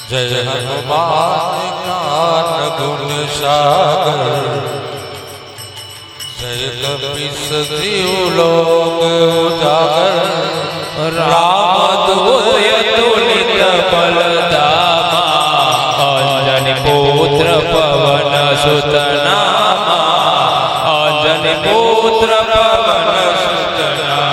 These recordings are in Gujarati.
जय हनुमान ज्ञान गुण सागर जय कपीस लोक उजागर राम दूय तुलित बलधामा अंजनी पुत्र पवन सुत नामा अंजनी पुत्र पवन सुत नामा।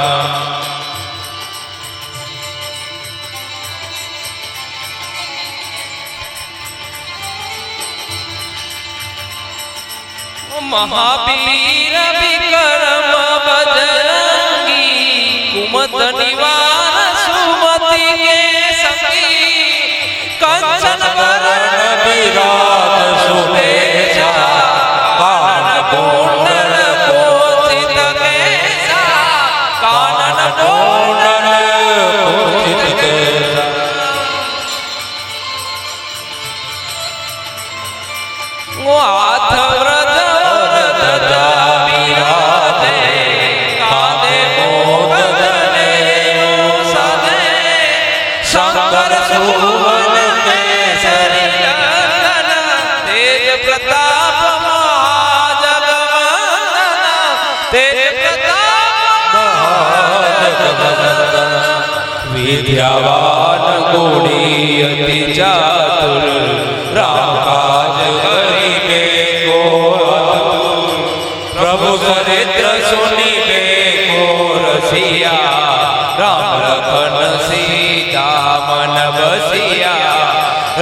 महावीर विक्रम बजरंगी कुमत निवार सुमति के सखी कंचन वरण विराज सुबेशा कानन कुंडल कोचित केसा कानन कुंडल कोचित केसा हाथ व्रज ध्वजा विराजे कांधे मोदक सदे शंकर सुवन केसरी नंदन तेज प्रताप महाजगवंदन तेज प्रताप महाजगवंदन विद्यावान गुणी अति चातुर राम काज करिबे को अतुल प्रभु चरित्र सुनिबे को रसिया राम लखन सीता मन बसिया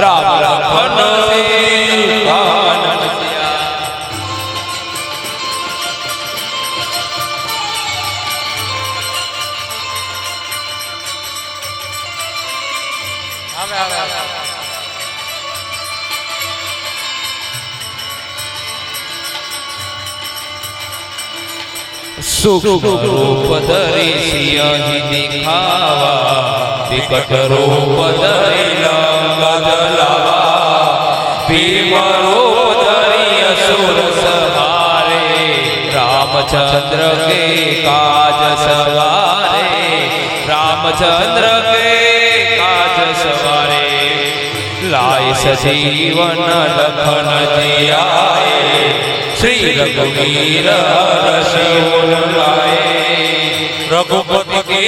राम लखन सीता मन बसिया। सूक्ष्म रूप धरि सियहि दिखावा विकट रूप धरि लंक जलावा भीम रूप धरि असुर संहारे रामचंद्र के काज सवारे रामचंद्र के काज सवारे लाए सजीवन लखन जियाए श्री रघुवीर रसूल लाए रघुपति के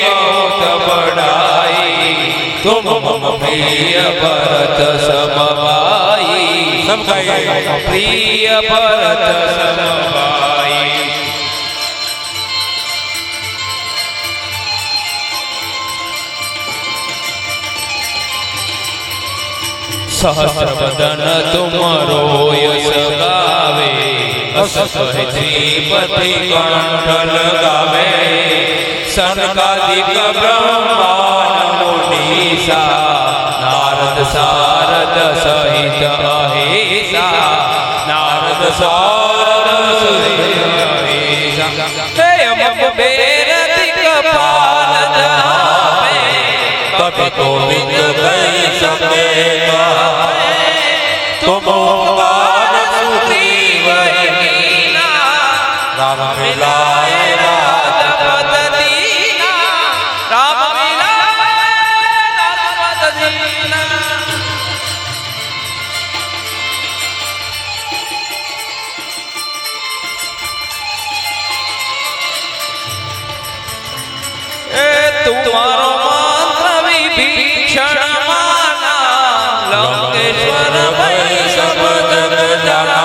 बहुत बड़ाई तुम मम प्रिय भरत सम भाई सब गाइए प्रिय भरत सम भाई। सहस्र बदन तुमरो यश गावे अस कहि श्रीपति कंठ लगावे सनकादिक ब्रह्मांड मुनीसा नारद सारद सहित अहिसा नारद सारद सहित अहिसा हे अमक बेर दिक्पाल धामे कभी गोविंद कहि सकेगा तुम ओंकार सुग्रीव कीना राम मिलाए राजपद दीना राम मिलाए राजपद दीना। तुम्हारो मंत्र विभीषण माना लंकेश्वर भई सब जग जाना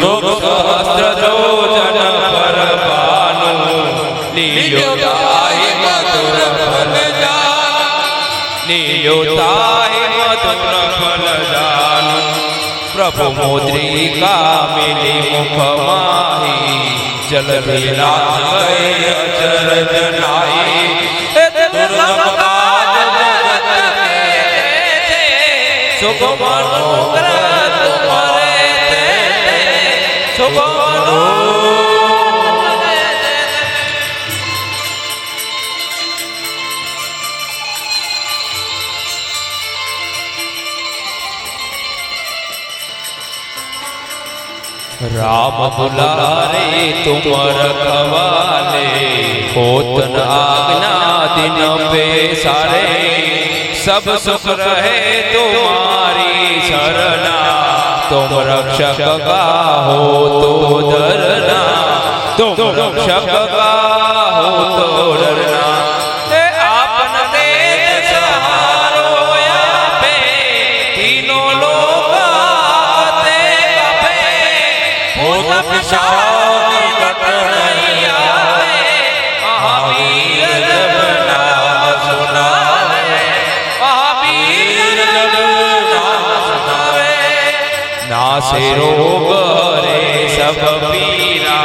योग सहस्त्र योजन पर भानु लियो ताहि मधुर फल जानु लियो ताहि मधुर फल जानु प्रभु मुद्रिका मिली मुख माही जलधि नाथ गए अचरज नाई दुर्लभ काज जगत के थे शुभ अनुग्रह तुम्हारे थे शुभ राम दुलारे तुम रखवाले, होतन आज्ञा दिन पे सारे, सब सुख रहे तुम्हारी शरणा, तुम रक्षक का हो तो डरना, तुम रक्षक का हो तो डरना। आपन तेज सहारो आपे, तीनों लोग आते कपे, भूत पिशाच निकट नहीं आवे, महावीर जब नाम सुनावे, महावीर जब नाम सुनावे। नासे रोग रे सब पीरा,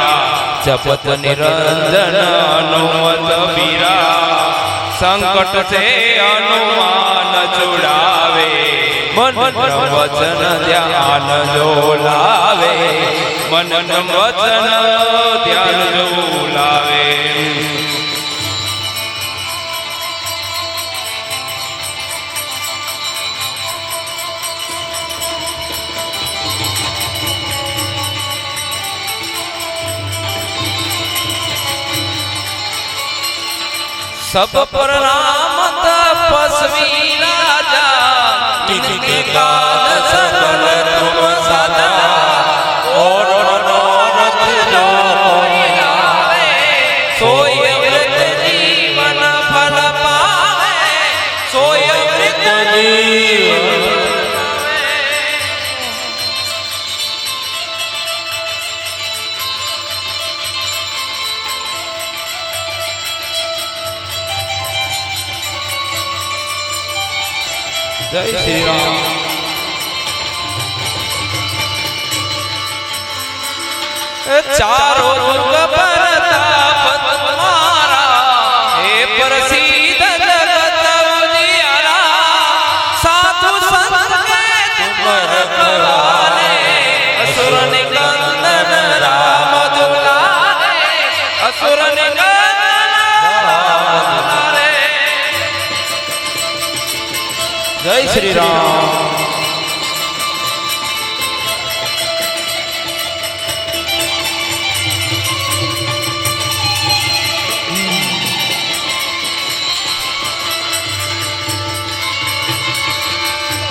जपत निरंजन हनुमत बीरा, संकट से हनुमान छुड़ावे, मन वचन ध्यान जो लावे, मन वचन ध्यान जो लावे। सब पर राम तपस्वी राजा, जिनके काज सकल तुम सदा, और मनोरथ जो कोई लावे, सोई अमृत जीवन फल पावे, सोई अमृत जीवन जय श्री राम। चारों जुग परताप तुम्हारा, हे प्रसिद्ध जगत उजियारा, साधु संत के तुम रखवाले, असुर निकंदन राम दुलारे, असुर निकंदन राम दुलारे। जय श्री राम।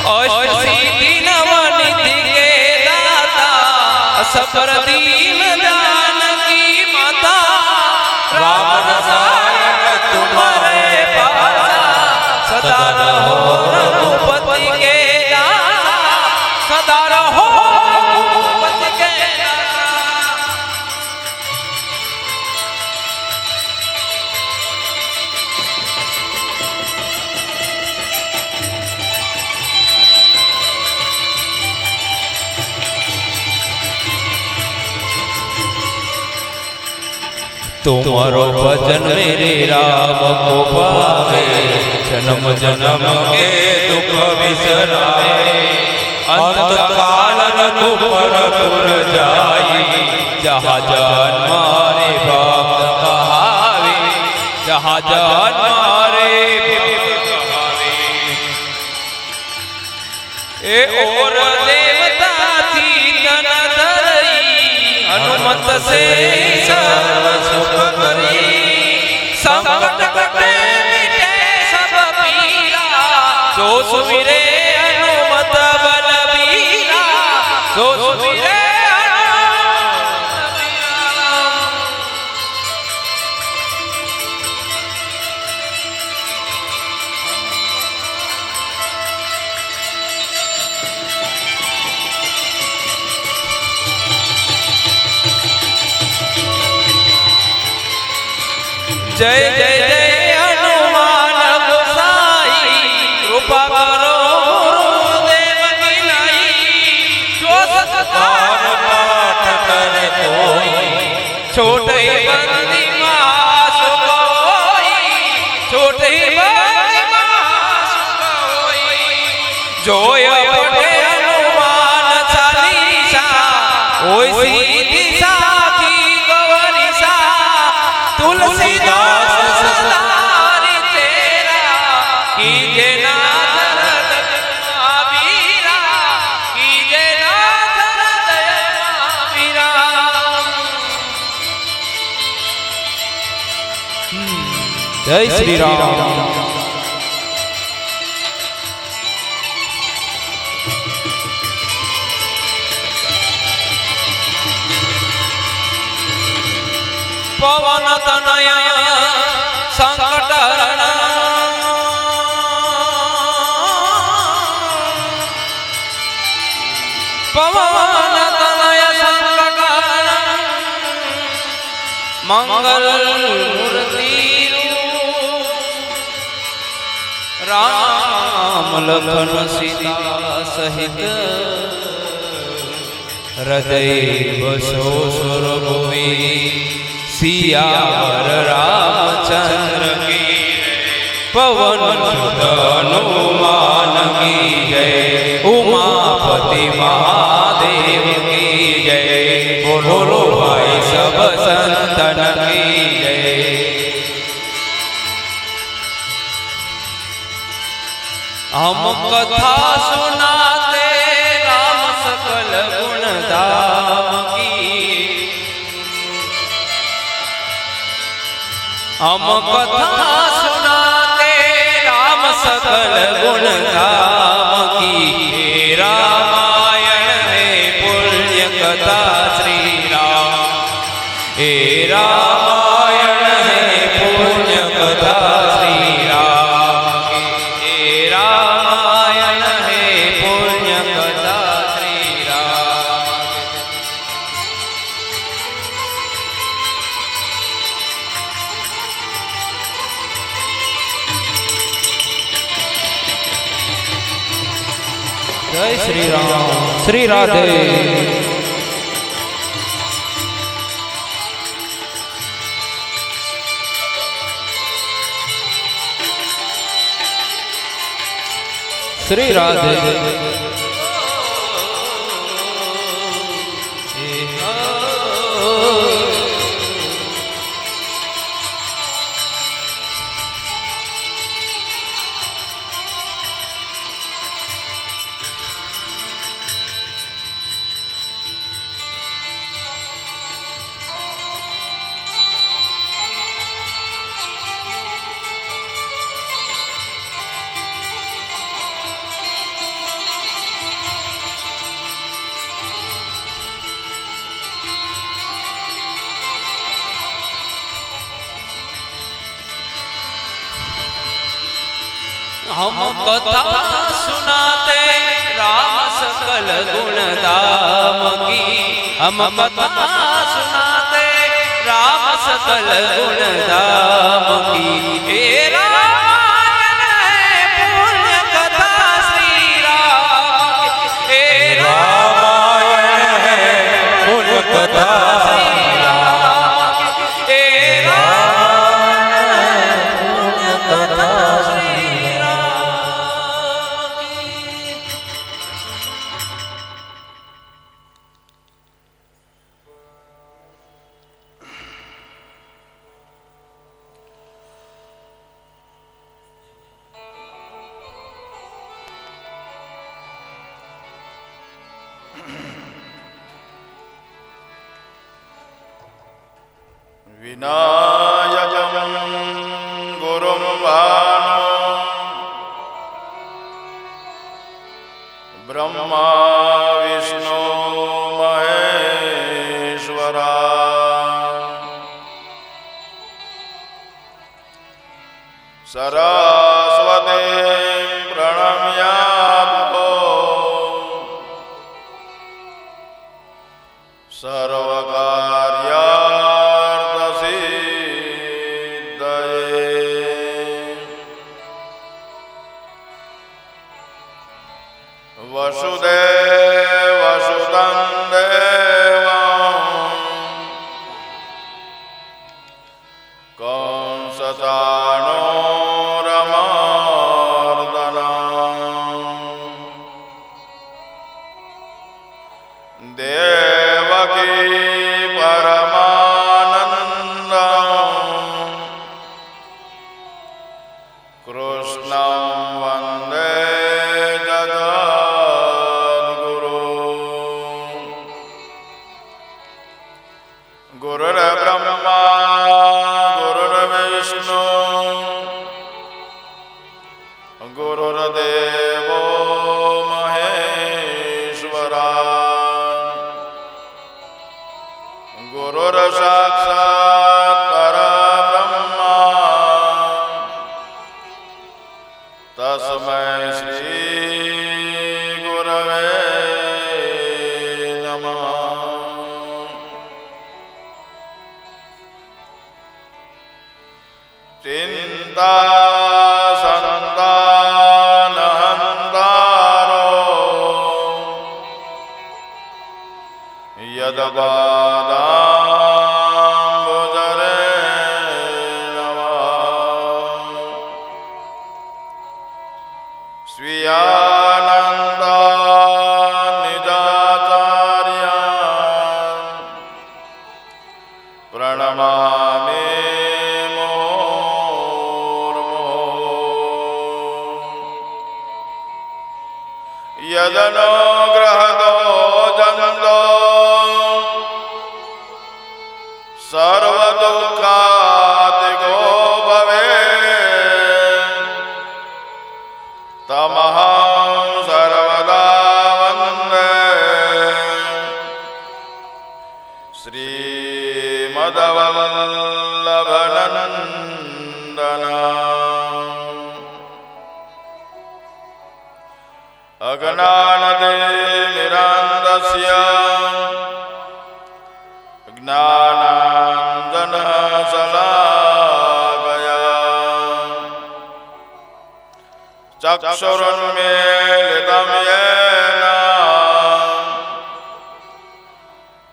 अष्ट सिद्धि नव निधि के दाता, सबर दीन जानकी माता, राम रसायन तुम्हारे पासा, सदा रहो रघुपति के दासा, सदा रहो रघुपति के दासा। तुम्हारो भजन मेरे राम को पावे, जन्म जन्म के दुख बिसराए, अंत काल रघुपर पुर जाई, जहाँ जान मारे भक्त कहावे, जहाँ जान मारे भक्त कहावे। ए और देवता थी तन धरई, हनुमत से सर्व सुख करी, संकट कटे मिटे सब पीरा, जो सुमिरे हनुमत बलबीरा, जो सुमिरे हनुमत बलबीरा। जय जय जय हनुमान गोसाई, कृपा करो देव की नाई, जो सतबार पाठ करे कोई, छोटे बंदी महासुख होई, छोटे बंदी महासुख होई। जो पढ़े हनुमान चालीसा, ओई सीधी साखी गौरीसा, तुलसीदास सदा तेरा, कीजे नाथ हृदय महावीरा, कीजे नाथ हृदय महावीरा। જય શ્રી રામ. પવન તનય સંકટ હરણ પવન તનય સંકટ હરણ મંગલ મૂર્તિ રામ લખન સીતા સહિત હૃદય બસો સુર ભુવી સિયાવર રામચંદ્ર કી પવન સુત હનુમાન કી જય ઉમાપતિ મહાદેવ કી જય બોલો ભાઈ સબ સંતન કી જય. हम कथा सुनाते राम सकल गुण धाम की हम कथा सुनाते राम सकल गुण धाम की रामायण है पुण्य कथा श्री राम हे रामायण है पुण्य कथा श्री राम हे रामायण है पुण्य कथा श्री राम. जय श्री राम. श्री राधे. श्री राधे. हम कथा सुनाते राम सकल गुण धाम की हम कथा सुनाते राम सकल गुण धाम की हे रामायण है पुण्य कथा श्री राम हे रामायण है पुण्य कथा श्री राम हे रामायण है पुण्य कथा श्री विनायकं गुरुं भानु ब्रह्मा विष्णु महेश्वरा सरस्वती प्रणम्यामो वसुदेवसुतं देवं कंसचाणूरमर्दनम् देवकी परमानन्दम् कृष्णं वन्दे गुरुर्ब्रह्मा गुरुर्विष्णु યદપાદાંબુજરે નમઃ સ્વીયાનંદાનિજાચાર્યાન પ્રણમામિ યદનુગ્રહદો જંદો સર્વદુઃખાતિકો ભવેत् તમહં સર્વદા વંદે શ્રીમદ્વલ્લભનંદનम् અજ્ઞાનતિમિરાન્ધસ્ય જ્ઞાનાંજનશલાકયા ચક્ષુરુન્મીલિतं યેન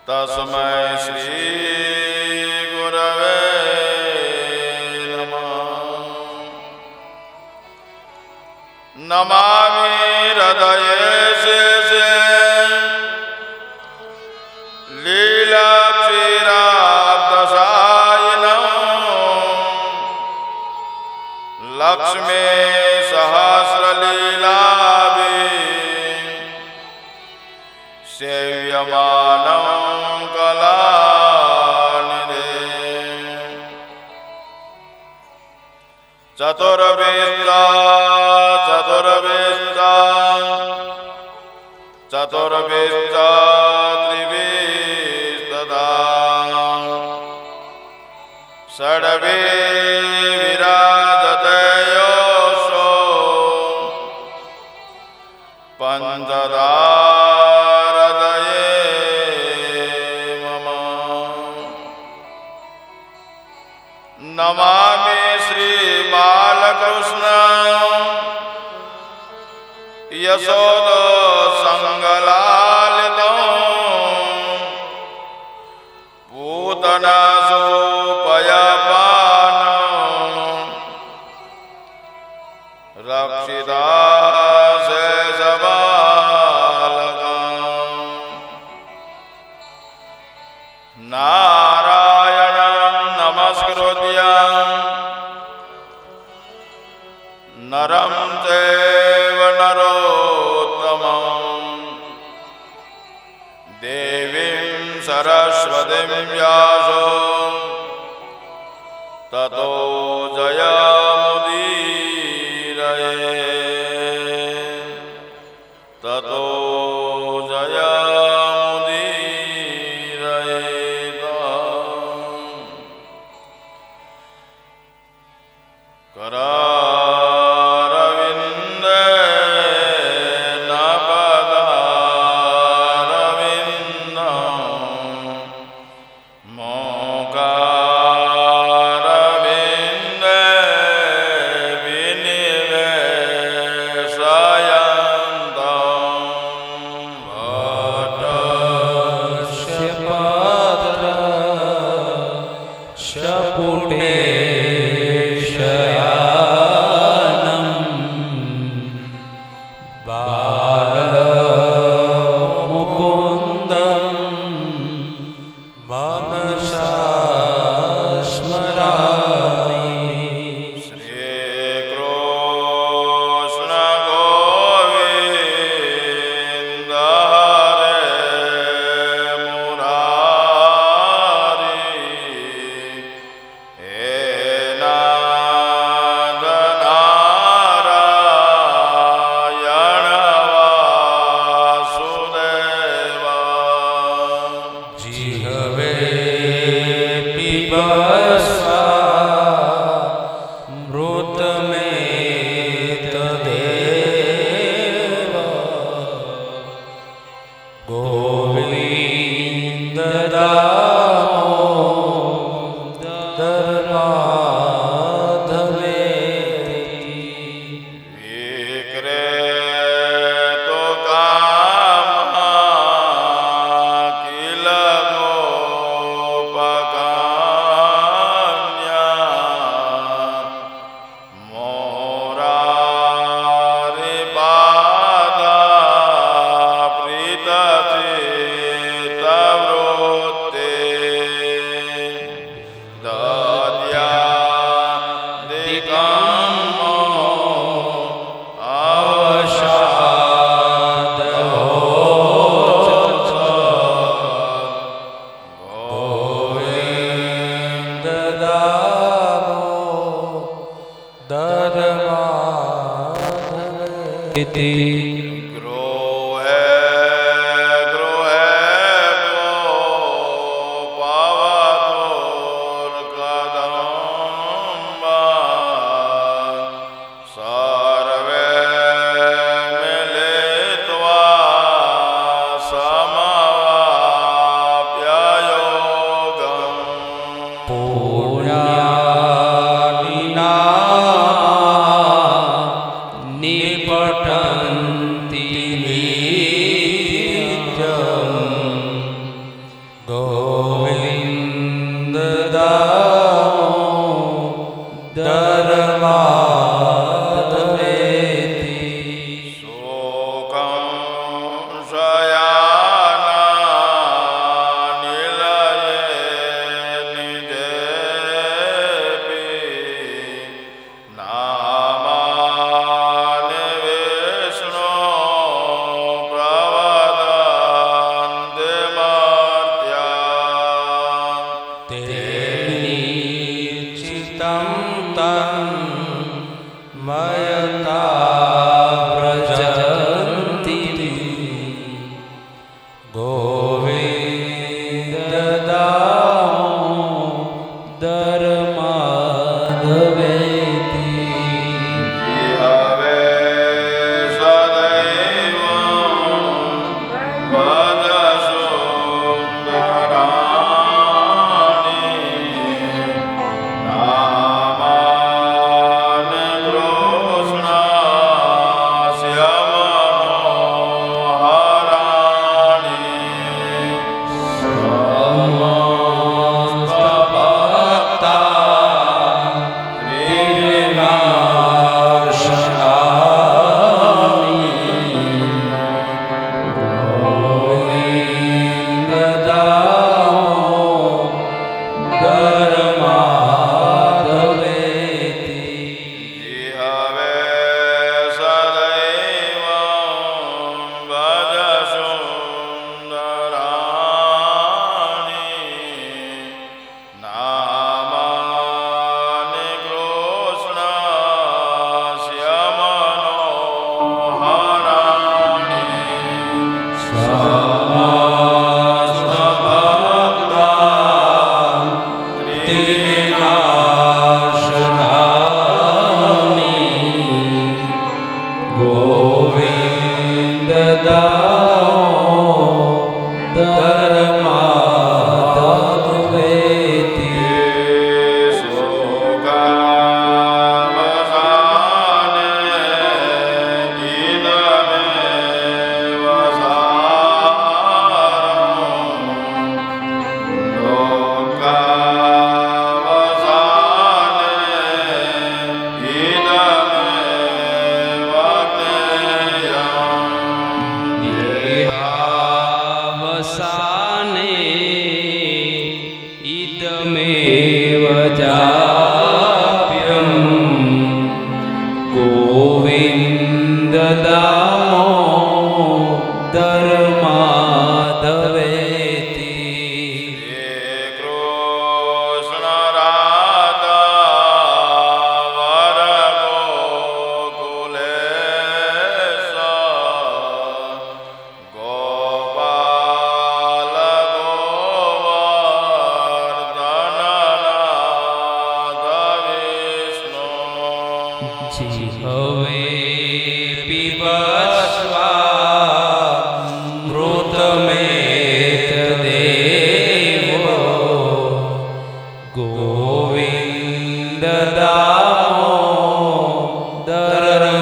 તસ્મૈ શ્રીગુરવે નમઃ નમામિ હૃદયે શેષે લીલાક્ષીરાબ્ધસાયિનં લક્ષ્મી સહસ્રલીલાભિः સેવ્યમાनं કલાનિધિં ચતુર્ભિસ્તા ષડભી વિરાજતે યોષો પંચધા હૃદયે મમ નમામિ શ્રી બાલકૃષ્ણ યશોદો સંગલાલિતં પૂતના સુપયપાન રક્ષિતા શેષબાલકં નારાયણં નમસ્કૃત્ય નરં ચૈવ નરોત્તમં દેવીં સરસ્વતીં વ્યાસો તતો જયમુદીરયે તતો વિક્રેતો કામા કિલ ઇદમેવ જાપ્યમ ગોવિંદ દામોદર માધવેતી. કૃષ્ણ રાધા વર ગોકુલેશ ગોપાલ ગોવર્ધનનાથ વિષ્ણુ. હવે પીબસ્વા મૃતમેત દેવો ગોવિંદ દામોદર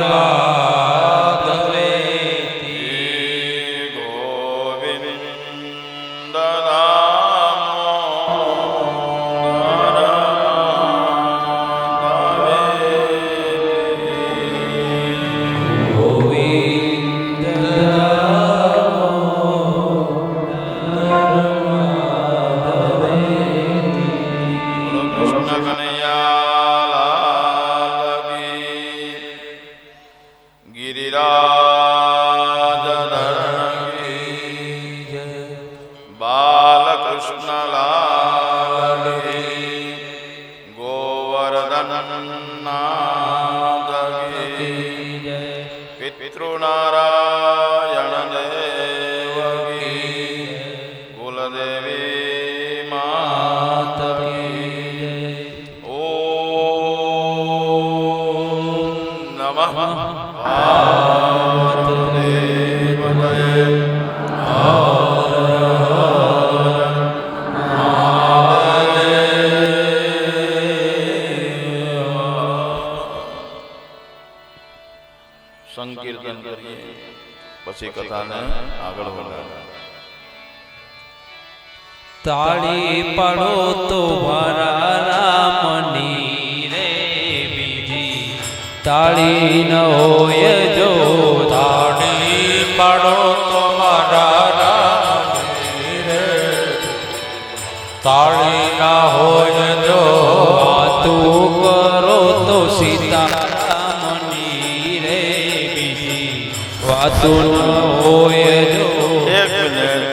માધવેતી. ગોવિંદ ગોવિંદ કૃષ્ણ કનૈયાલાલ કી. ગિરિરાજ ધરણ કી. બાલકૃષ્ણ લાલ કી. ગોવર્ધનનાથ કી. પિતૃનારાયણ દેવ કી. કુલદેવી માત કી. ઓમ નમઃ પાર્વતીપતયે. સંકીર્તન કરીએ પછી કથાને આગળ વધારીએ. તાળી પાડો તો મારા રામની રે બીજી તાળી ન હોય જો. તાળી પાડો તો મારા રામની રે તાળી ના હોય જો. વાતું કરો તો સીતારામની રે બીજી વાતું ન હોય જો. એક મિનિટ,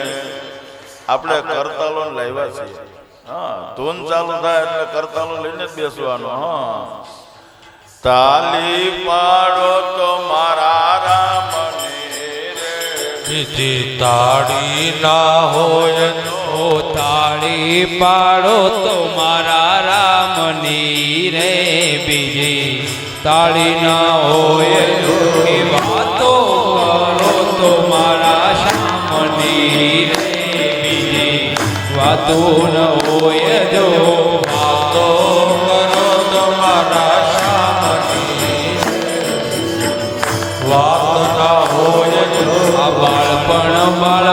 આપણે કરતાલો લાવ્યા છીએ. હા, ધૂન ચાલુ થાય એટલે કરતાલો લઈને જ બેસવાનો. હા, તાલી પાડો તો મારા રામની રે. બીજી તાળી ના હોય જો. ઓ તાળી પાડો તો મારા રામની રે બીજી તાળી ના હોય જો. એ વાતો કરો તો મારા શ્યામની રે બીજી વાતો ન હોય જો. વાતો કરો તો મારા શ્યામની વાત ના હોય જો. આ બાળપણમાં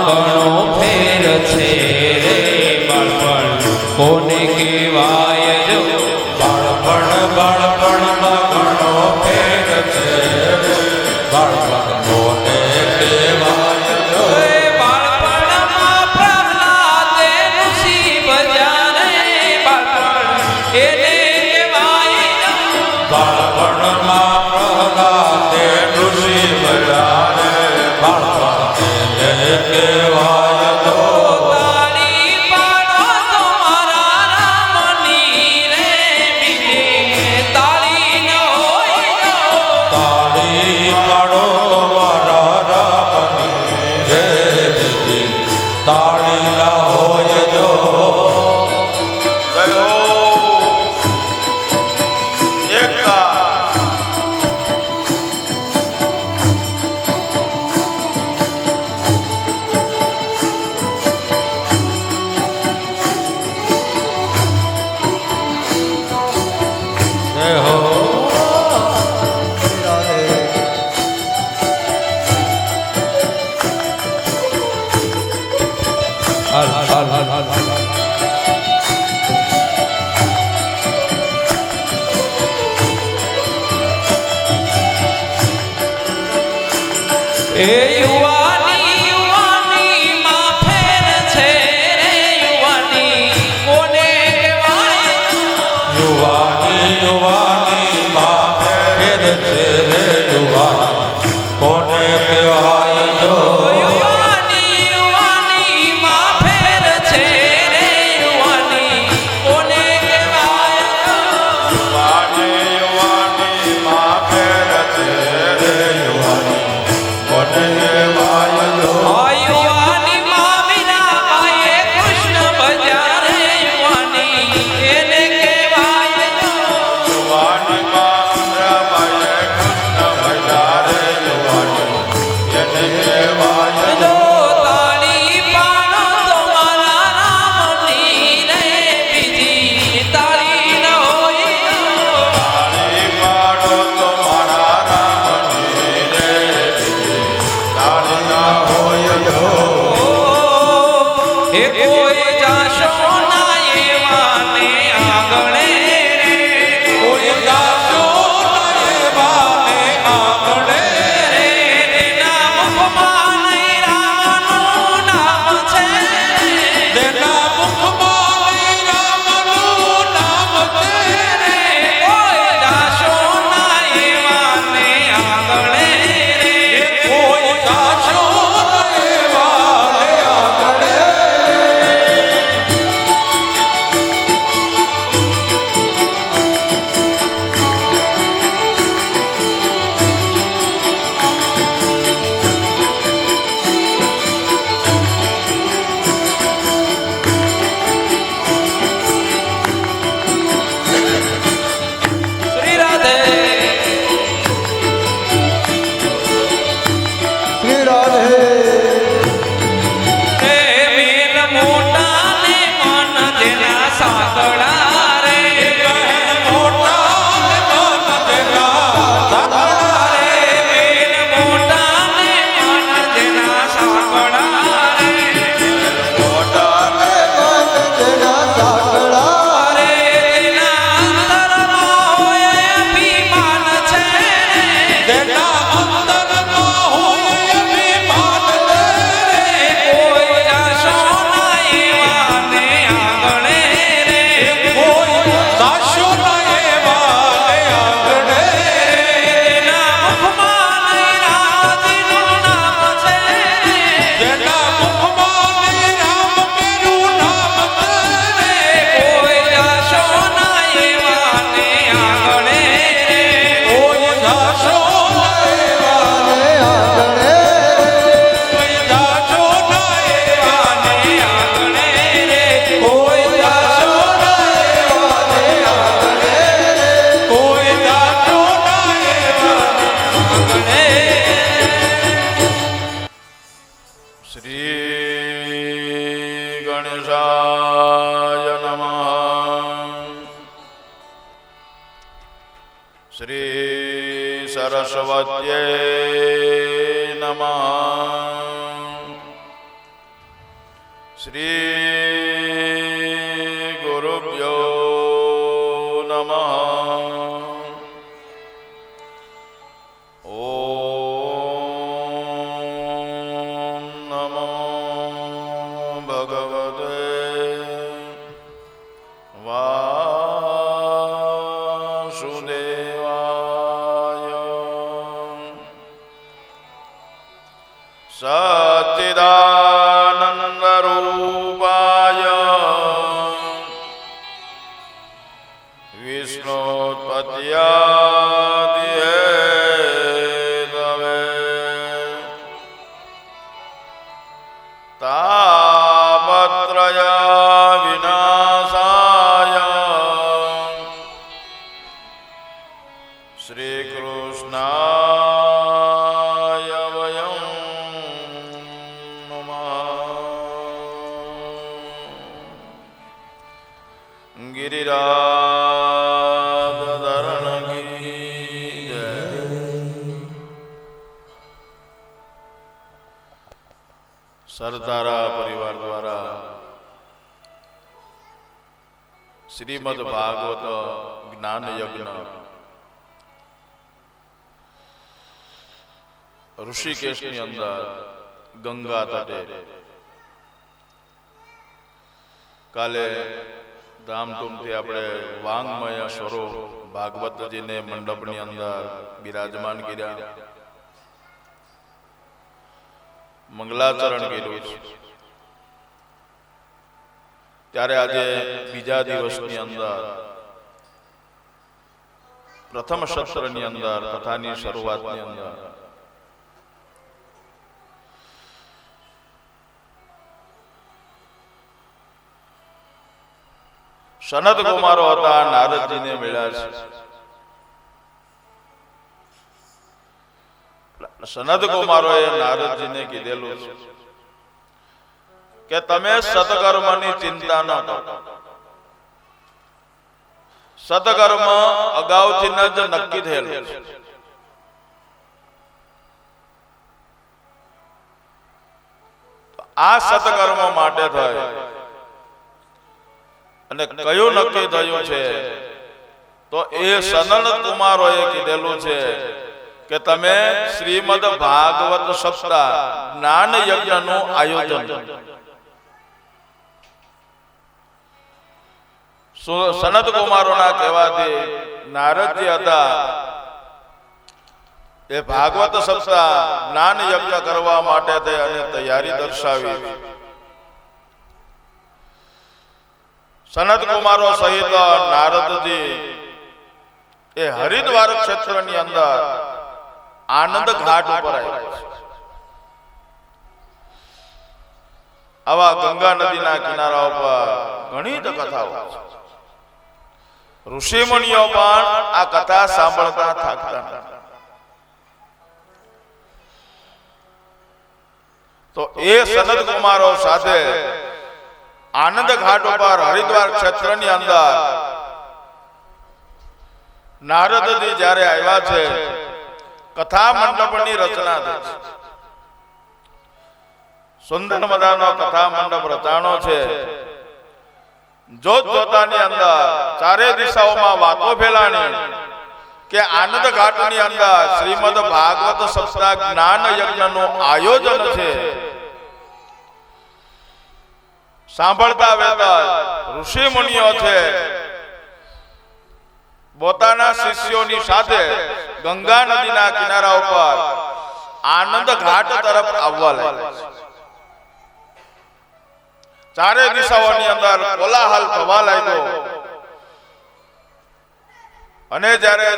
ઘણો ફેર છે રે બાળપણ કોને કહેવાય જો. બાળપણમાં ઘણો ફેર છે બાળપણ કોને કહેવાય જો. એ બાળપણમાં પ્રહલાદે ઋષિ ભજ્યા રે બાળપણ એને કહેવાય જો. બાળપણમાં પ્રહલાદે ઋષિ બજારે બાળપણ એને કહેવાય જો. તાળી પાડો તો મારા રામની એ યુવાની યુવાની માં ફેર છે રે યુવાની કોને કહેવાય યુવાની યુવાની માં ફેર છે રે યુવાની કોને કહેવાય જો યુવાની યુવાની માં ફેર છે રે યુવાની કોને કહેવાય યુવાની યુવાની માં ફેર છે રે યુવાની કોને કહેવાય જો આ યુવાની માં મીરાબાઈએ કૃષ્ણ ભજ્યા રે યુવાની એને કહેવાય યુવાની માં મીરાબાઈએ કૃષ્ણ ભજ્યા રે યુવાની એને કહેવાય જો તાળી પાડો તો મારા રામની રે બીજી તાળી ન હોય તાળી પાડો તો મારા રામની રે તાળી ના હોય જો એ કોઈ જાશો ના એવાને આગળે રે કોઈ દાસો એવાને આંગણે રે તેના મુખમાં નહીં રામનું નામ છે તેના મુખમાં રામનું નામ છે રે કોઈ જાશો ના એવાને આગળે રે કોઈ દાસો એવાને આંગણે શ્રી રાધે શ્રી રાધે રે મેલ મોટા ને મન જેના સાંકળા રે મોટા મન તેના રે મેલ મોટા ને મન જેના સાંકળા રે મોટા મન તેના સાંકળા રે તેના અંતરમાં હોય અભિમાન છે તેના અંતરમાં હોય અભિમાન રે કોઈ જાશો ના એવાને આગળે રે કોઈ દાસો એવાને આંગણે તેના મુખમાં નહીં રામજીનું નામ છે તેના મુખમાં રામ મેરું નામ છે કોઈ જાશો ના એવાને આગળે રે કોઈ દાસો અને આંગણે કોઈ દાસો એવાને આગળે રે કોઈ જાશો કોઈ દાસો આગળે શ્રી ગણેશાય નમઃ શ્રી સરસ્વત્યે નમઃ શ્રી ગુરુભ્યો નમઃ ઓમ નમો ભગવતે વાસુદેવાય સચ્ચિદાનંદ રૂપાય વિષ્ણુપત્યાદિહેતવે તાપત્રય વિનાશાય શ્રી કૃષ્ણાય વયં નમઃ ગિરિરાજ કી જય સરદારા પરિવાર દ્વારા શ્રીમદ ભાગવત જ્ઞાન યજ્ઞ ઋષિકેશની અંદર ગંગા તટે કાલે ધામધૂમથી આપણે વાંગમય સ્વરૂપ ભાગવતજીને મંડપની અંદર બિરાજમાન કર્યા, મંગલાચરણ કર્યું છે. ત્યારે આજે બીજા દિવસની અંદર પ્રથમ સત્રની અંદર કથાની શરૂઆતની અંદર સનત કુમારો હતા, નારદજીને મળ્યા છે. સનત કુમારોએ નારદજીને કીધેલું છે કે તમે સત્કર્મની ચિંતા ન કરો. સત્કર્મ અગાઉથી જ નક્કી થયેલું છે. આ સત્કર્મ માટે થાય અને કયું નક્કી થયું છે તો એ સનત કુમારોએ કીધેલું છે કે તમે શ્રીમદ ભાગવત સપ્તાહ જ્ઞાન યજ્ઞનું આયોજન. સનત કુમારોના કહેવાથી નારદજી હતા એ ભાગવત સપ્તાહ જ્ઞાન યજ્ઞ કરવા માટે થઈ અને તૈયારી દર્શાવી. સનત કુમારો સહિત નારદજી એ હરિદ્વાર ક્ષેત્રની અંદર આનંદ ઘાટ ઉપર આવ્યા છે. આવા ગંગા નદીના કિનારા ઉપર ઘણી જ કથાઓ છે. ઋષિમુનિઓ પણ આ કથા સાંભળતા થાકતા નથી. તો એ સનત કુમારો સાથે આનંદ ઘાટ ઉપર હરિદ્વાર ક્ષેત્રની અંદર નારદજી જ્યારે આવ્યા છે, કથા મંડપની રચના થઈ છે. સુંદર મજાનો કથા મંડપ રચાણો છે. જોત જોતાની અંદર ચારે દિશાઓમાં વાતો ફેલાણી કે આનંદ ઘાટની અંદર શ્રીમદ ભાગવત સપ્તાહ જ્ઞાન યજ્ઞનું આયોજન છે. સાંભળતા વેતા ઋષિ મુનિઓ છે પોતાના શિષ્યોની સાથે ગંગા નદીના કિનારા ઉપર આનંદ ઘાટ તરફ આવવા લાગ્યા. ચારે દિશાઓની અંદર કોલાહલ થવા લાગ્યો અને જ્યારે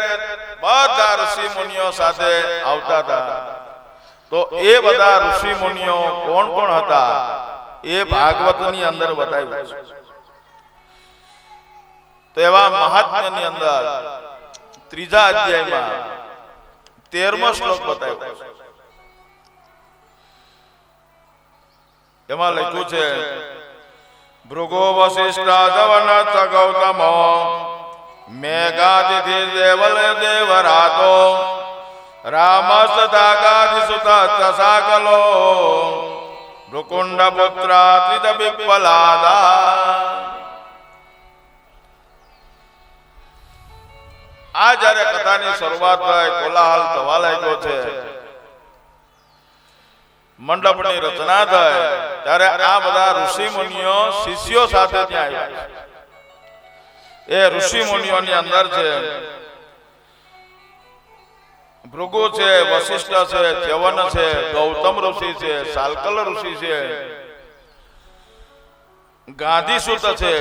બધા ઋષિ મુનિઓ સાથે આવતા હતા તો એ બધા ઋષિ મુનિઓ કોણ કોણ હતા એ ભાગવતની અંદર બતાવ્યું છે. તો એવા મહાત્મ્યની અંદર ત્રીજા અધ્યાયમાં 13મો શ્લોક બતાવ્યો છે. એમાં લખ્યું છે ભૃગો વશિષ્ઠ જવનત ગૌતમો મેઘાદિધિ દેવલ દેવરાતો રામસ્તદાગાદિ સુત સાકલો ભૃકુંડ પુત્ર ત્રિજ વિપ્પલાદા. આ જ્યારે કથાની શરૂઆત થાય કોલાહલ થવા લાગ્યો છે, મંડપની રચના થાય ત્યારે આ બધા ઋષિ મુનિઓ શિષ્યો સાથે ત્યાં આવ્યા. એ ઋષિ મુનિઓની અંદર છે ભૃગુ છે, વશિષ્ઠ છે, ચ્યવન છે, ગૌતમ ઋષિ છે, સાલ્કલ ઋષિ છે, ગાંધીસૂત છે.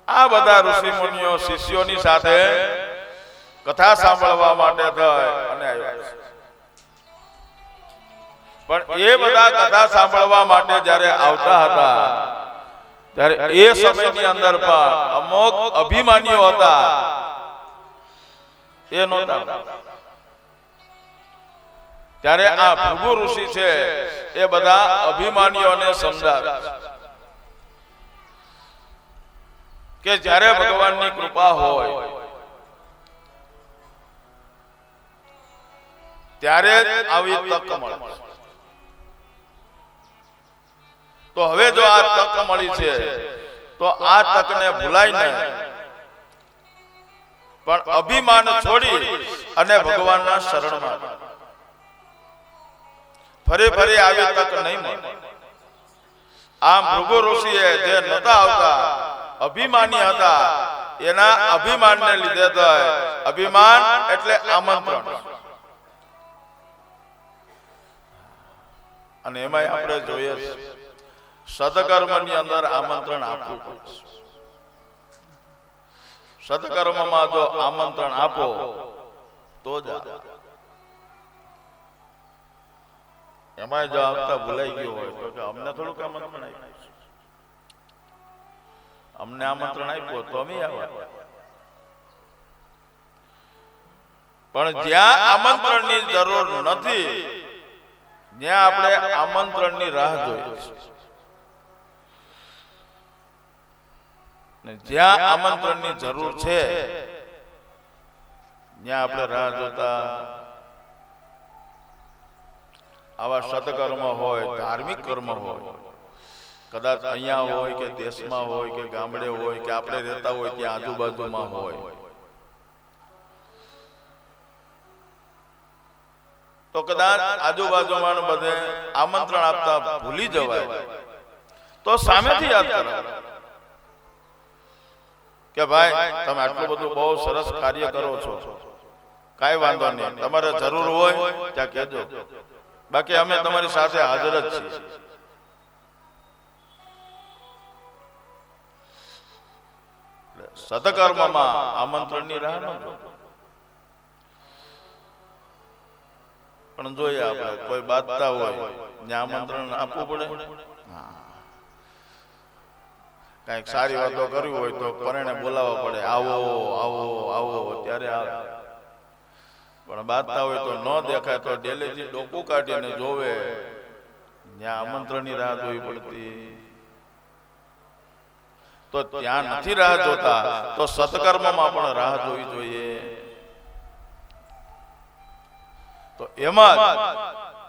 આ બધા ઋષિ મુનિઓ શિષ્યોની સાથે કથા સાંભળવા માટે થાય અને આવ્યા છે. પણ એ બધા કથા સાંભળવા માટે જ્યારે આવતા હતા ત્યારે એ સમયની અંદર પણ અમુક અભિમાનીઓ હતા એ નહોતા. ત્યારે આ ભૃગુ ઋષિ છે એ બધા અભિમાનીઓને સમજાવે કે જ્યારે ભગવાનની કૃપા હોય ત્યારે આવી તક મળે. તો હવે જો આ તક મળી છે તો આ તકને ભૂલાય નહીં, પણ અભિમાન છોડી અને ભગવાનના શરણમાં ફરી ફરી આવી તક નહીં મળે. આમ ભૃગુ ઋષિએ જે નતા આવતા, અભિમાની હતા, એના અભિમાનને લીધે થાય. અભિમાન એટલે આમંત્રણ, અને એમાં આપણે જોઈએ સદકર્મની અંદર આમંત્રણ આપવું પડે. સદકર્મમાં જો આમંત્રણ આપો તો જ એમાં જો આવતા ભૂલાઈ ગયું હોય તો કે અમને થોડુંક આમંત્રણ આપ્યું, અમને આમંત્રણ આપ્યું તો અમે આવ્યા. પણ જ્યાં આમંત્રણની જરૂર નથી ત્યાં આપણે આમંત્રણની રાહ જોઈએ છીએ, ને જ્યાં આમંત્રણની જરૂર છે ત્યાં આપણે રાહ જોતા. આવા સદકર્મ હોય, ધાર્મિક કર્મ હોય, કદાચ અહીંયા હોય કે દેશમાં હોય કે ગામડે હોય કે આપણે રહેતા હોય ત્યાં આજુબાજુમાં હોય, તો કદાચ આજુબાજુમાં બધે આમંત્રણ આપતા ભૂલી જવાય તો સામેથી યાદ કરો કે ભાઈ તમે આટલું બધું બહુ સરસ કાર્ય કરો છો, કાંઈ વાંધો નહીં, તમારે જરૂર હોય ત્યાં કહેજો, બાકી અમે તમારી સાથે હાજર જ છીએ. સદકર્મમાં આમંત્રણની રાહ ન જોતો. પણ જોઈએ આપણે કોઈ બાદતા હોય ત્યાં આમંત્રણ આપવું પડે. કઈક સારી વાતો કરવી હોય તો પરણે બોલાવવા પડે, આવો આવો આવો, ત્યારે આવે. પણ બાદતા હોય તો ન દેખાય તો ડેલેથી ડોકું કાઢીને જોવે, ત્યાં આમંત્રણની રાહ જોવી પડતી. તો ત્યાં નથી રાહ જોતા તો સત્કર્મમાં પણ રાહ જોવી જોઈએ. તો એમાં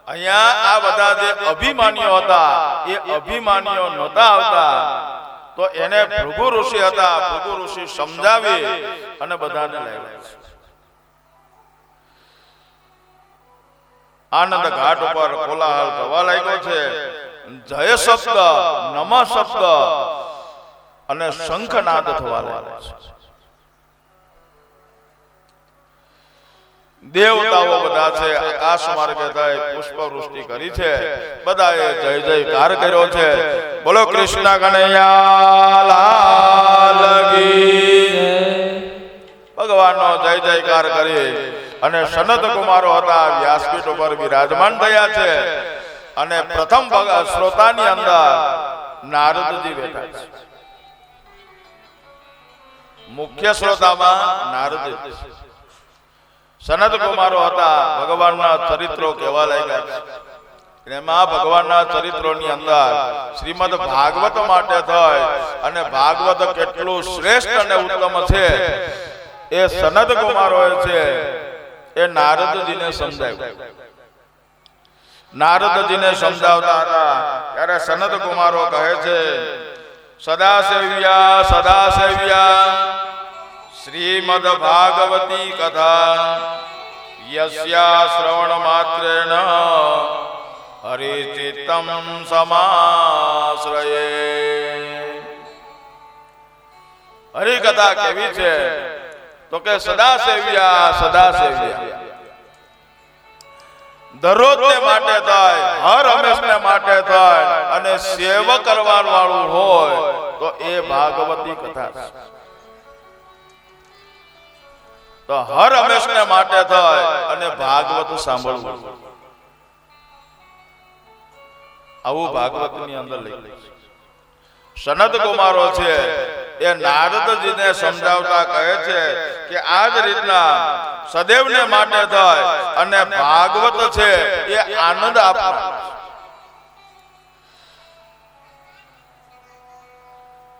અહીંયા આ બધા જે અભિમાનીઓ હતા એ અભિમાનીઓ નહોતા આવતા, તો એને ભૃગુ ઋષિ હતા, ભૃગુ ઋષિ સમજાવી અને બધાને લાવ્યા. આનંદ ઘાટ ઉપર કોલાહલ થવા લાગ્યો છે. જય શબ્દ, નમઃ શબ્દ અને શંખનાદ થવા લાગ્યો છે. દેવતાઓ બધા છે, આકાશ માર્ગે થઈ પુષ્પ વૃષ્ટિ કરી છે, બધાએ જય જયકાર કર્યો છે. બોલો કૃષ્ણ કનૈયા લાલ કી. ભગવાનનો જય જયકાર કરી અને સનત કુમારો હતા વ્યાસપીઠ ઉપર વિરાજમાન થયા છે. અને પ્રથમ શ્રોતાની અંદર નારદજી બેઠા છે. મુખ્ય શ્રોતામાં નારદજી. સનત કુમારો હતા, ભગવાનના ચરિત્રો કહેવા લાગ્યા. એમાં ભગવાનના ચરિત્રોની અંદર શ્રીમદ ભાગવત માટે થાય અને ભાગવત કેટલું શ્રેષ્ઠ અને ઉત્તમ છે એ સનત કુમારોએ છે એ નારદજીને સમજાવ્યું. નારદજીને સમજાવતા હતા ત્યારે સનત કુમારો કહે છે, સદા સેવ્યા શ્રીમદ ભાગવતી કથા યસ્યા શ્રવણ માત્રેણ હરિચિત્તમ સમાશ્રયે. હરિકથા કેવી છે તો કે સદા સેવ્યા, દરરોજ માટે થાય, હર હંમેશને માટે થાય અને સેવા કરવા વાળું હોય તો એ ભાગવતી કથા છે. તો હર હંમેશને માટે થાય અને ભાગવત સાંભળવું, આવું ભાગવતની અંદર લઈ. સનત કુમારો છે એ નારદજીને સમજાવતા કહે છે કે આ જ રીતના સદૈવને માટે થાય અને ભાગવત છે એ આનંદ આપનાર.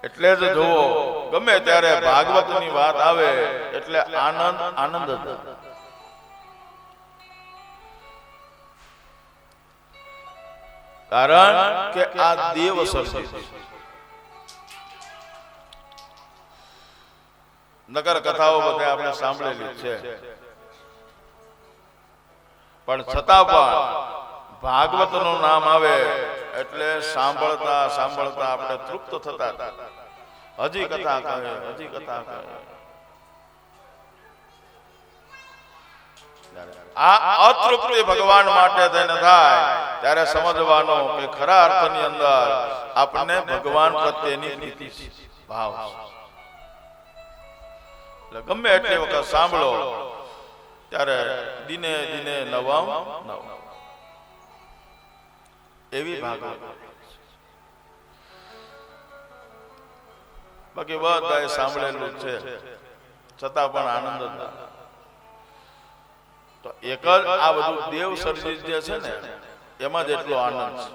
એટલે જ જુઓ ગમે ત્યારે ભાગવતની વાત આવે એટલે આનંદ જ. કારણ કે આ દેવ સર્જિત છે. નગર કથાઓ બધે આપણે સાંભળેલી છે, પણ છતાં પણ ભાગવત નું નામ આવે એટલે સાંભળતા સાંભળતા આપણે તૃપ્ત થતા હતા. હજી કથા કહે, હજી કથા કહે. આ અતૃપ્તિ ભગવાન માટે થઈને થાય ત્યારે સમજવાનો કે ખરા અર્થની અંદર આપણને ભગવાન પ્રત્યેની પ્રીતિ છે, ભાવ છે. એટલે ગમે એટલી વખત સાંભળો ત્યારે દિને દિને નવમ નવ એવી ભાગવત. બાકી બધાએ સાંભળેલું છે છતાં પણ આનંદ જ ના. તો એક જ આ બધું દેવ સર્જિત જે છે ને એમાં જ એટલો આનંદ છે.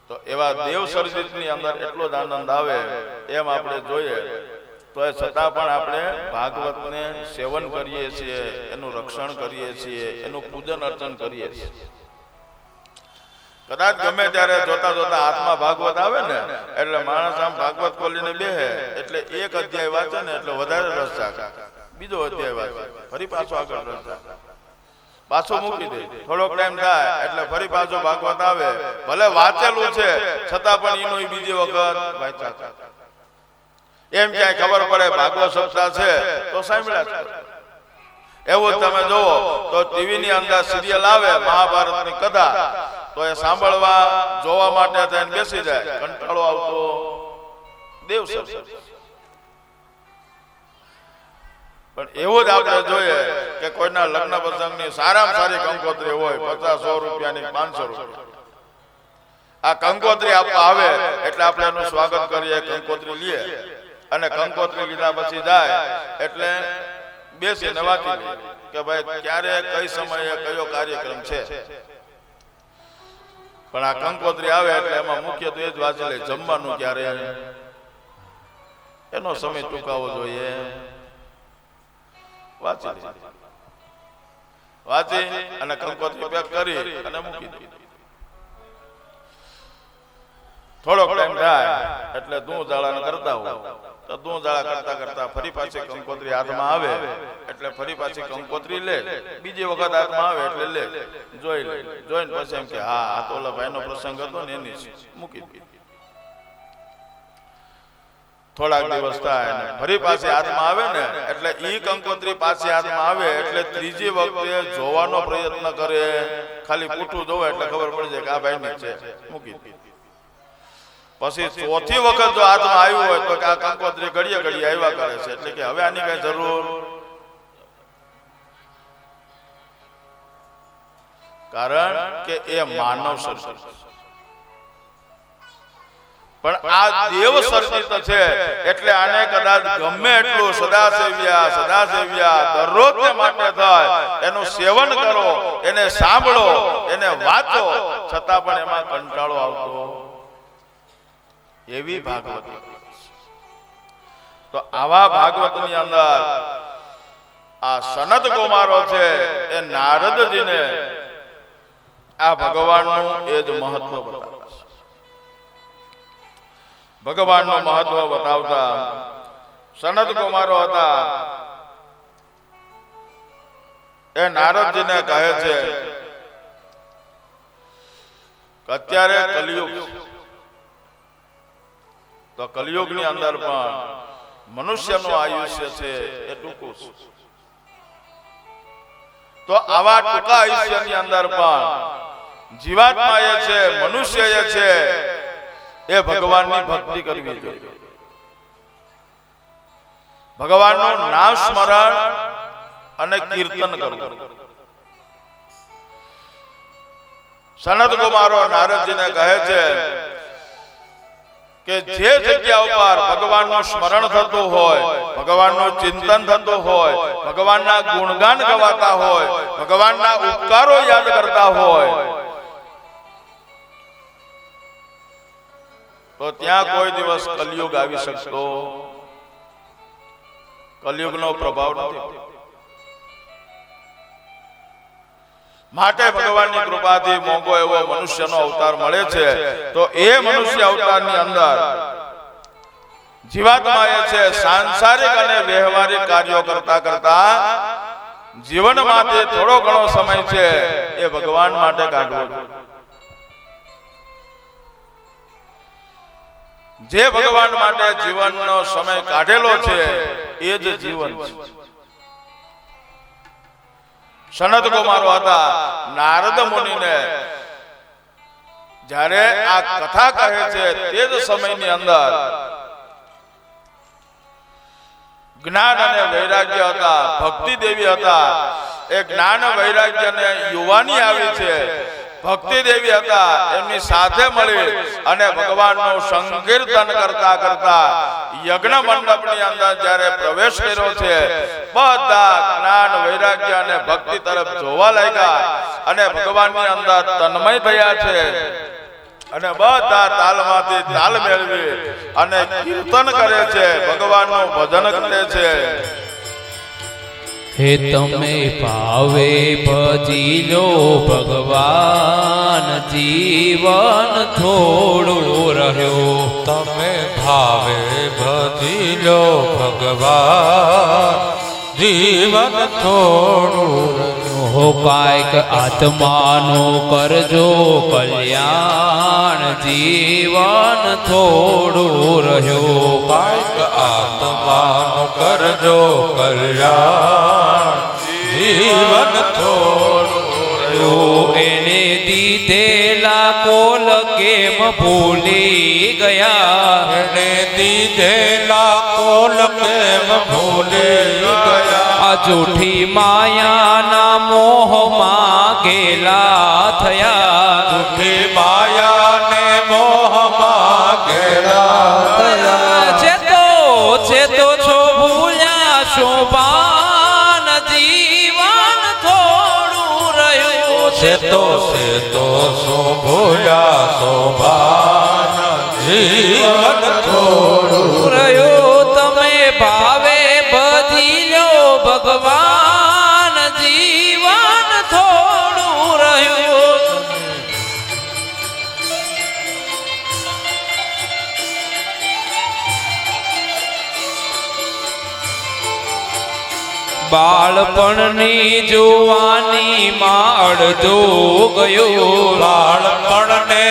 તો એવા દેવ સર્જિત ની અંદર એટલો જ આનંદ આવે એમ આપણે જોઈએ. તો એ છતાં પણ આપણે ભાગવતને સેવન કરીએ છીએ, એનું રક્ષણ કરીએ છીએ, એનું પૂજન અર્ચન કરીએ છીએ. કદાચ ગમે ત્યારે જોતા જોતા હાથમાં ભાગવત આવે ને એટલે માણસ આમ ભાગવત ખોલીને બેહે એટલે એક અધ્યાય વાંચે ને એટલે વધારે રસ જાગે, બીજો અધ્યાય વાંચે, ફરી પાછો આગળ રસ જાગે, પાછો મૂકી દે. થોડોક ટાઈમ થાય એટલે ફરી પાછો ભાગવત આવે, ભલે વાંચેલું છે છતાં પણ એનું બીજી વખત વાંચ્યા. એમ ક્યાંય ખબર પડે ભાગવત સપ્તાહ છે તો સાંભળ્યા છે. એવું તમે જોવો તો ટીવી ની અંદર સિરિયલ આવે મહાભારતની કથા, તો એ સાંભળવા જોવા માટે થઈને બેસી જાય, કંટાળો આવતો દેવ સર્જિત. પણ એવું જ આપણે જોઈએ કે કોઈના લગ્ન પ્રસંગની સારામાં સારી કંકોત્રી હોય, 50-100 રૂપિયાની, 500 રૂપિયા. આ કંકોત્રી આપવા આવે એટલે આપણે એનું સ્વાગત કરીએ, કંકોત્રી લઈએ અને કંકોત્રી લીધા પછી જાય એટલે બેસીને વાંચી લઈએ કે ભાઈ ક્યારે કઈ સમયે કયો કાર્યક્રમ છે. પણ આ કંકોત્રી આવે એટલે એમાં મુખ્યત્વે જ વાંચી લે જમવાનું ક્યારે, એનો સમય ટૂંકાવો જોઈએ, વાંચી લે. વાંચી અને કંકોત્રી પેક કરી અને મૂકી દે. થોડોક ટાઈમ થાય એટલે ધૂળ જાળા કરતા હોય તો ધૂળ જાળા કરતા કરતા ફરી પાછી કંકોત્રી હાથમાં આવે એટલે ફરી પાછી કંકોત્રી લે, બીજી વખત હાથમાં આવે એટલે લે, જોઈ લે, જોઈને પછી એમ કે હા આ તો ઓલા ભાઈનો પ્રસંગ હતો ને એની મૂકી દે. થોડાક દિવસ થાય ને ફરી પાછી હાથમાં આવે ને એટલે ઈ કંકોત્રી પાછી હાથમાં આવે એટલે ત્રીજી વખતે જોવાનો પ્રયત્ન કરે, ખાલી પૂઠું જોવે એટલે ખબર પડી જાય કે આ ભાઈની છે, મૂકી દે. પછી ચોથી વખત જો હાથમાં આવ્યું હોય તો આ કંકોત્રી ઘડીએ ઘડીએ આવ્યા કરે છે એટલે કે હવે આની કઈ જરૂર, કારણ કે એ માનવ સર્જિત. પણ આ દેવ સર્જિત છે એટલે આને કદાચ ગમે એટલું સદાસેવ્યા દરરોજ માટે થાય એનું સેવન કરો, એને સાંભળો, એને વાંચો, છતાં પણ એમાં કંટાળો આવતો એવી ભાગવત. તો આવા ભાગવતની અંદર આ સનત કુમારો છે એ નારદજીને આ ભગવાનનું એ જ મહત્વ બતાવે છે. ભગવાનનું મહત્વ બતાવતા સનત કુમારો હતા એ નારદજીને કહે છે કે અત્યારે કલિયુગ, તો કલિયુગની અંદર પણ મનુષ્યનું આયુષ્ય છે એ ટૂંકું છે. તો આવા ટૂંકા આયુષ્યની અંદર પણ જીવાત્મા એ છે, મનુષ્ય એ છે એ ભગવાનની ભક્તિ કરવી જોઈએ. ભગવાનનું નામ સ્મરણ અને કીર્તન કરવું. સનત કુમારો નારદજીને કહે છે કે જે જગ્યા ઉપર ભગવાનનું સ્મરણ થતું હોય, ભગવાનનું ચિંતન થતું હોય, ભગવાનના ગુણગાન ગવાતા હોય, ભગવાનના ઉપકારો યાદ કરતા હોય તો ત્યાં કોઈ દિવસ કલિયુગ આવી શકતો, કલિયુગનો પ્રભાવ નથી. માટે ભગવાનની કૃપાથી મોંઘો એવો મનુષ્યનો અવતાર મળે છે. તો એ મનુષ્ય અવતારની અંદર જીવાત્માએ છે સાંસારિક અને વ્યવહારિક કાર્યો કરતા કરતા જીવનમાંથી થોડો ઘણો સમય છે એ ભગવાન માટે કાઢવો જોઈએ. જે ભગવાન માટે જીવનનો સમય કાઢેલો છે એ જ જીવન છે. સનત કુમારો હતા, નારદ મુનિને જ્યારે આ કથા કહે છે તે જ સમયની અંદર જ્ઞાન અને વૈરાગ્ય હતા, ભક્તિ દેવી હતા. એ જ્ઞાન વૈરાગ્ય ને યુવાની આવી છે. ભક્તિ દેવી હતા, એમની સાથે મળી અને ભગવાનનું સંકીર્તન કરતા કરતા યજ્ઞ મંડપની અંદર જ્યારે પ્રવેશ કર્યો છે, બધા જ્ઞાન વૈરાગ્ય અને ભક્તિ તરફ જોવા લાગ્યા અને ભગવાનની અંદર તન્મય થયા છે અને બધા તાલમાંથી તાલ મેળવી અને કીર્તન કરે છે, ભગવાનનું ભજન કરે છે. હે તમે ભાવે ભજી લો ભગવાન, જીવન થોડું રહ્યો. તમે ભાવે ભજી લો ભગવાન, જીવન થોડું હો કાયક આત્માનું કરજો કલ્યાણ, જીવન થોડું રહ્યો. કાંઈક આત્માનું કરજો કલ્યાણ, જીવન થોડું રહ્યું. એને દીધેલા કોલ કેમ ભૂલી ગયા, એને દીધેલા કોલ કેમ ભૂલી ગયા. આ જૂઠી માયાના મોહમાં ગેલા થયા, જૂઠી માયાને મોહમાં ઘેરા થયા. ચેતો છો ભૂલ્યા શોભાન, જીવન થોડું રહ્યું. સેતો સો ભૂલ્યા શોભાન, જીવન થોડું રહ્યું. તમે ભાવે બધી લો ભગવાન, જીવન થોડું રહ્યું. બાળપણની જુવાની માં અડધો ગયો, બાળપણને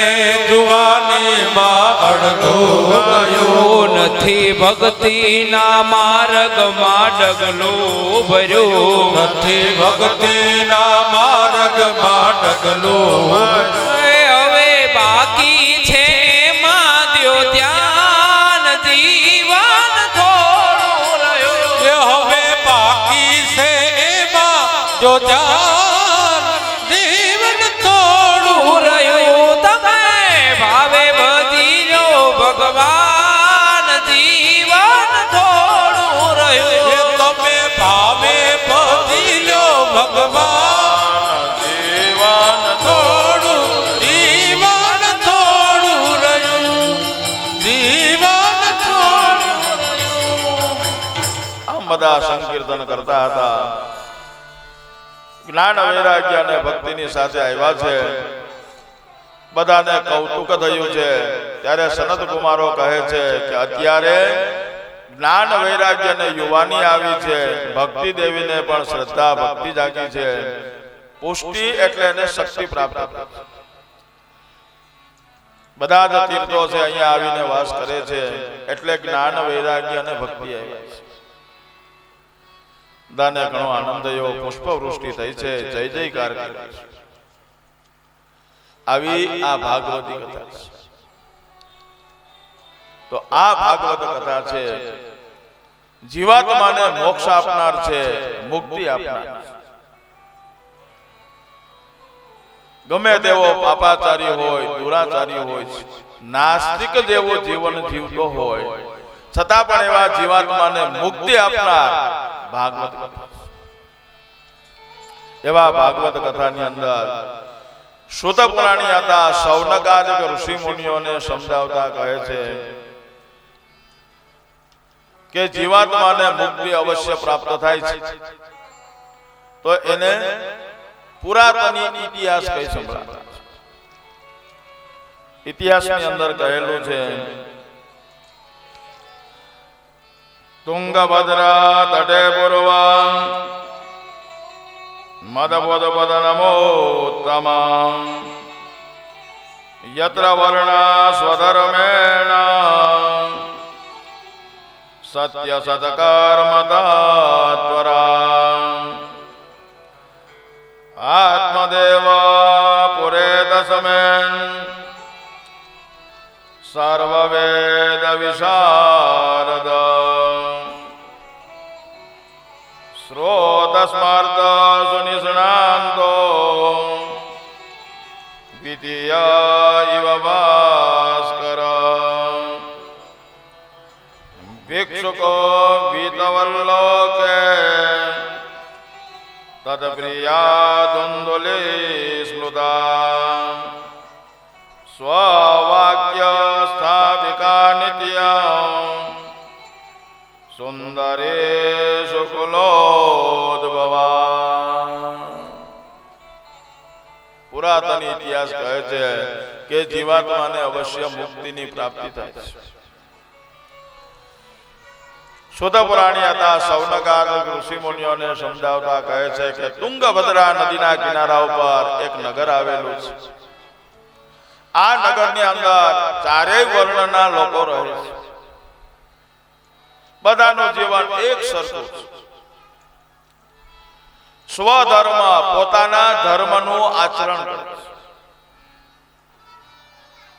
જુવાનીમાં અડધો ગયો. નથી ભક્તિના માર્ગમાં ડગલો ભર્યો, નથી ભક્તિના માર્ગમાં ડગલો. હવે બાકી છે માદ્યો ધ્યાન, જીવન થોડું રહ્યું. એ હવે બાકી છે એમાં જો જાન, જીવન થોડું રહ્યું. તમે ભાવે બધી લો ભગવાન, જીવન થોડું એ રહ્યું. તમે ભાવે બધી લો ભગવાન, જીવન થોડું જીવન થોડું રહ્યું, જીવન થોડું. આમ બધા સંકીર્તન કરતા હતા. જ્ઞાન વૈરાગ્ય અને ભક્તિની સાથે આવ્યા છે. બધાને કૌતુક થયું છે. ત્યારે સનત કુમારો કહે છે કે અત્યારે જ્ઞાન વૈરાગ્ય અને યુવાની આવી છે, ભક્તિ દેવીને પણ શ્રદ્ધા ભક્તિ જાગી છે. પુષ્ટિ એટલે એને શક્તિ પ્રાપ્ત થઈ. બધા જ તીર્થો છે અહીંયા આવીને વાસ કરે છે એટલે જ્ઞાન વૈરાગ્ય અને ભક્તિ આવી છે. બધાને ઘણો આનંદ થયો, પુષ્પવૃષ્ટિ થઈ છે, જય જયકાર કર્યા છે. આવી આ ભાગવતી કથા છે. તો આ ભાગવત કથા છે જીવાત્માને મોક્ષ આપનાર છે, મુક્તિ આપનાર છે. ગમે તેવો પાપાચારી હોય, દુરાચારી હોય, નાસ્તિક જેવો જીવન જીવતો હોય, છતાં પણ એવા જીવાત્માને મુક્તિ આપનાર ભાગવત કથા. એવા ભાગવત કથાની અંદર શુદ્ધ પુરાણી હતા, સૌનકાદિક ઋષિ મુનિઓને સમજાવતા કહે છે કે જીવાત્માને મુક્તિ અવશ્ય પ્રાપ્ત થાય છે તો એને પુરાતની ઇતિહાસ કઈ સંભળાતા છે. ઇતિહાસની અંદર કહેલું છે તુંગભદ્રા તટે પૂર્વા મદબોધપદ નમોત્તમ યત્ર વર્ણા સ્વધર્મેણ સત્ય સત્કર્મતાત્પરા આત્મદેવ પુરે દશમેન સર્વવેદ વિશારદ શ્રોતસ્માર્ત સુનિષ્ણાંતો દ્વિતીય ઇવ ભાસ્કર ભિક્ષુકો વીતવલ્લોકે તદપ્રિયા ધુંધુલી સ્મૃતા સ્વવાક્ય સ્થાપિકા નિત્ય સુંદરેષુ કુલોદ્ભવા. પુરાતન ઇતિહાસ કહે છે કે જીવાત્માને અવશ્ય મુક્તિની પ્રાપ્તિ થાય છે. શુદ્ધ પુરાણી હતા સૌનકાદિક ઋષિ મુનિઓને સમજાવતા કહે છે કે તુંગભદ્રા નદીના કિનારા ઉપર એક નગર આવેલું છે. આ નગરની અંદર ચારેય વર્ણના લોકો રહે છે. બધાનું જીવન એક સરખું છે. સ્વધર્મ પોતાના ધર્મનું આચરણ કરે છે.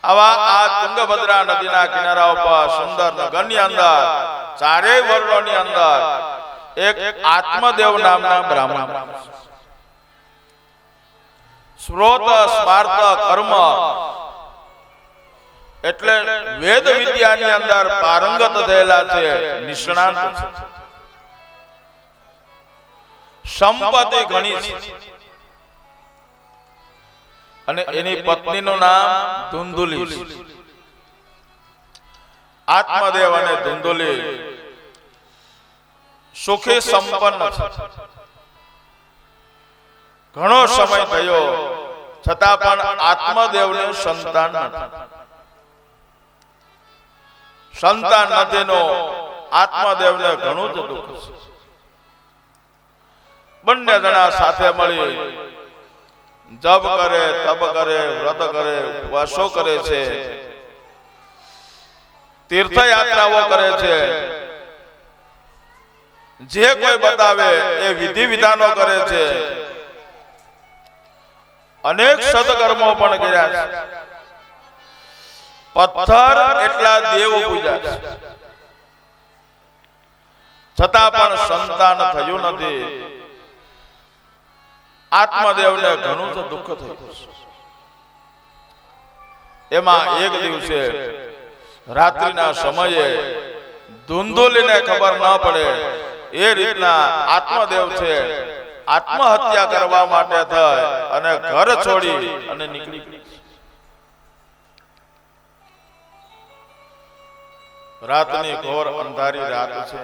આવા આ તુંગભદ્રા નદીના કિનારા ઉપર સુંદર નગરની અંદર ચારેય વર્ણોની અંદર એક આત્મદેવ નામના બ્રાહ્મણ સ્રોત સ્માર્ત કર્મ એટલે વેદ વિદ્યાની અંદર પારંગત થયેલા છે, નિષ્ણાંત છે. સંપત્તિ ઘણી છે અને એની પત્નીનું નામ ધુંધુલી છે. આત્મદેવ અને ધુંધુલી સુખી સંપન્ન છે. ઘણો સમય થયો છતાં પણ આત્મદેવને સંતાન નથી. સંતાન નથીનો આત્મદેવને ઘણું જ દુઃખ છે. બંને જણા સાથે મળી જપ કરે, તપ કરે, વ્રત કરે, ઉપવાસો કરે છે, તીર્થયાત્રાઓ કરે છે. જે કોઈ બતાવે એ વિધિ વિધાનો કરે છે. અનેક સત્કર્મો પણ કર્યા છે. પથ્થર એટલા દેવ પૂજા છે, છતાં પણ સંતાન થયું નથી. આત્મદેવને ઘણું જ દુઃખ થયું. એમાં એક દિવસે રાત્રિના સમયે ધુંધુલીને ખબર ન પડે એ રીતના આત્મદેવ છે આત્મહત્યા કરવા માટે થઈ અને ઘર છોડી અને નીકળી ગઈ. રાતની ઘોર અંધારી રાત છે.